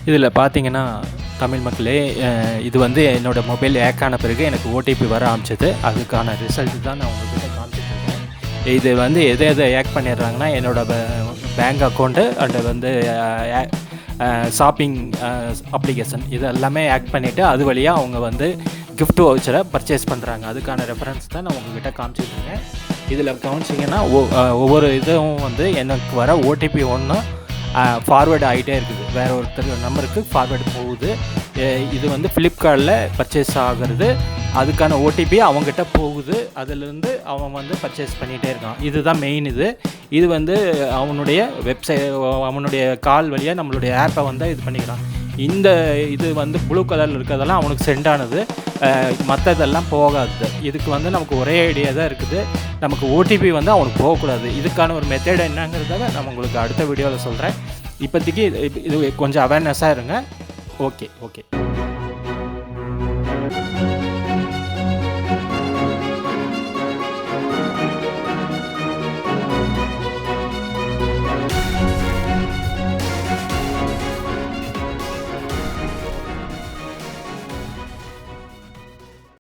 இதில் பார்த்தீங்கன்னா தமிழ் மக்களே, இது வந்து என்னோடய மொபைல் ஹேக் ஆன பிறகு எனக்கு ஓடிபி வர ஆரம்பிச்சது. அதுக்கான ரிசல்ட் தான் நான் உங்கள்கிட்ட காமிச்சிட்ருக்கேன். இது வந்து எதை ஹேக் பண்ணிடுறாங்கன்னா, என்னோடய பேங்க் அக்கௌண்ட்டு அண்டு வந்து ஷாப்பிங் அப்ளிகேஷன் இது எல்லாமே ஹேக் பண்ணிவிட்டு அது வழியாக அவங்க வந்து கிஃப்ட் வவுச்சரை பர்ச்சேஸ் பண்ணுறாங்க. அதுக்கான ரெஃபரன்ஸ் தான் நான் உங்கள்கிட்ட காமிச்சிட்ருக்கேன். இதில் கவனிச்சிங்கன்னா ஒவ்வொரு இதுவும் வந்து எனக்கு வர ஓடிபி ஒன்றும் ஃபார்வேர்டு ஆகிட்டே இருக்குது. வேறு ஒருத்தர் நம்பருக்கு ஃபார்வேர்டு போகுது. இது வந்து ஃப்ளிப்கார்ட்டில் பர்ச்சேஸ் ஆகிறது. அதுக்கான ஓடிபி அவங்ககிட்ட போகுது. அதிலேருந்து அவன் வந்து பர்ச்சேஸ் பண்ணிகிட்டே இருக்கான். இதுதான் மெயின். இது வந்து அவனுடைய அவனுடைய கால் வழியாக நம்மளுடைய ஆப்பை வந்து இது பண்ணிக்கிறான். இது வந்து ப்ளூ கலரில் இருக்கிறதெல்லாம் அவனுக்கு சென்ட் ஆனது. மற்றதெல்லாம் போகாது. இதுக்கு வந்து நமக்கு ஒரே ஐடியா தான் இருக்குது. நமக்கு ஓடிபி வந்து அவனுக்கு போகக்கூடாது. இதுக்கான ஒரு மெத்தட் என்னங்கிறத நான் உங்களுக்கு அடுத்த வீடியோவில் சொல்கிறேன். இப்போதைக்கு இது கொஞ்சம் அவேர்னஸாக இருங்க. ஓகே.